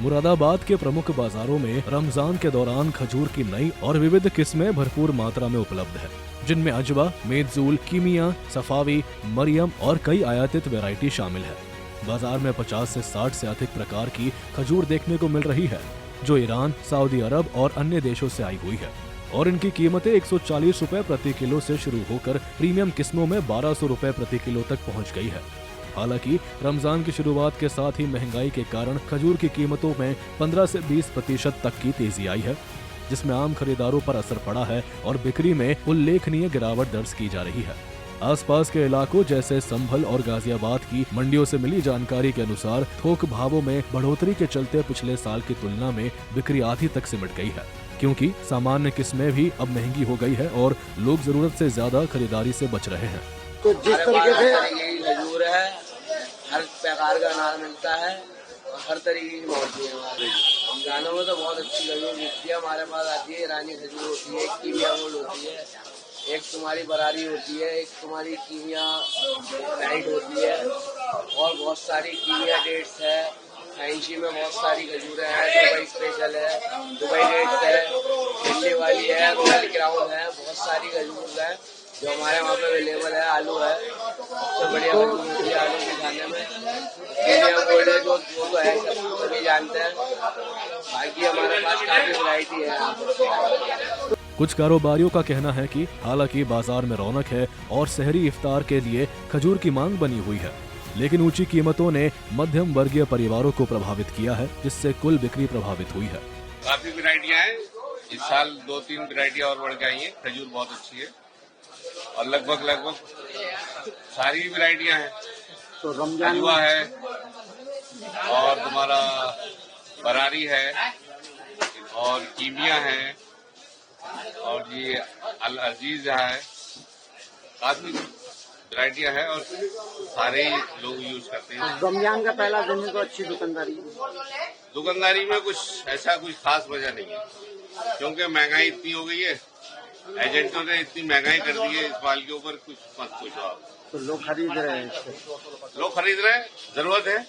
मुरादाबाद के प्रमुख बाजारों में रमजान के दौरान खजूर की नई और विविध किस्में भरपूर मात्रा में उपलब्ध है, जिनमें अजवा, मेजूल, कीमिया, सफावी, मरियम और कई आयातित वैरायटी शामिल है। बाजार में 50 से 60 से अधिक प्रकार की खजूर देखने को मिल रही है, जो ईरान, सऊदी अरब और अन्य देशों से आई हुई है, और इनकी कीमतें 140 रुपए प्रति किलो से शुरू होकर प्रीमियम किस्मों में 1200 रुपए प्रति किलो तक पहुंच गई है। हालांकि रमजान की शुरुआत के साथ ही महंगाई के कारण खजूर की कीमतों में 15 से 20% तक की तेजी आई है, जिसमें आम खरीदारों पर असर पड़ा है और बिक्री में उल्लेखनीय गिरावट दर्ज की जा रही है। आसपास के इलाकों जैसे संभल और गाजियाबाद की मंडियों से मिली जानकारी के अनुसार थोक भावों में बढ़ोतरी के चलते पिछले साल की तुलना में बिक्री आधी तक सिमट गई है, क्योंकि सामान्य किस्में भी अब महंगी हो गई है और लोग जरूरत से ज्यादा खरीदारी से बच रहे हैं। तो जिस तरीके से खजूर है, हर प्रकार का अनाज मिलता है और हर तरीके की मौजूद है। हमारे रमजानों में तो बहुत अच्छी खजूर मिलती है, हमारे पास आती है। ईरानी खजूर होती है, एक कीमिया गोल्ड होती है, एक तुम्हारी बरारी होती है, एक तुम्हारी कीमिया लाइट होती है, और बहुत सारी कीमिया डेट्स है। फैंसी में बहुत सारी खजूरें हैं, दुबई स्पेशल है, दुबई डेट्स है, दिल्ली वाली है, रॉयल क्राउन है, बहुत सारी खजूर है जो हमारे वहाँ पे अवेलेबल है। आलू है, सबसे बढ़िया खजूर होती है आलू के खाने में। कीमिया गोल्ड है जो तो है, सब सभी जानते हैं। बाकी हमारे पास काफी वैरायटी है। कुछ कारोबारियों का कहना है कि हालांकि बाजार में रौनक है और सहरी इफ्तार के लिए खजूर की मांग बनी हुई है, लेकिन ऊंची कीमतों ने मध्यम वर्गीय परिवारों को प्रभावित किया है, जिससे कुल बिक्री प्रभावित हुई है। काफी वैरायटियां हैं, इस साल 2-3 वैरायटियां और बढ़ के आई हैं। खजूर बहुत अच्छी है और लगभग सारी वैरायटियां हैं। तो रमजान अजवा है और तुम्हारा बरारी है और कीमिया है और ये अल अजीज है, काफी वैरायटियां हैं और सारे लोग यूज करते हैं। रमजान का पहला दिन है तो अच्छी दुकानदारी में कुछ खास वजह नहीं है, क्योंकि महंगाई इतनी हो गई है, एजेंटों ने इतनी महंगाई कर दी है इस माल के ऊपर, कुछ मत पूछो आप। तो लोग खरीद रहे हैं, जरूरत है,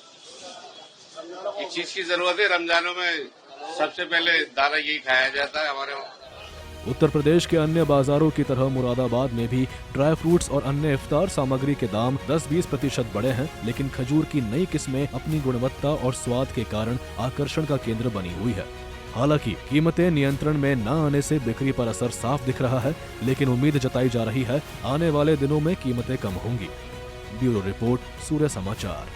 इस चीज की जरूरत है। रमजानों में सबसे पहले दाना यही खाया जाता है हमारे वहाँ। उत्तर प्रदेश के अन्य बाजारों की तरह मुरादाबाद में भी ड्राई फ्रूट्स और अन्य इफ्तार सामग्री के दाम 10-20% बढ़े हैं, लेकिन खजूर की नई किस्में अपनी गुणवत्ता और स्वाद के कारण आकर्षण का केंद्र बनी हुई है। हालांकि कीमतें नियंत्रण में न आने से बिक्री पर असर साफ दिख रहा है, लेकिन उम्मीद जताई जा रही है आने वाले दिनों में कीमतें कम होंगी। ब्यूरो रिपोर्ट, सूर्य समाचार।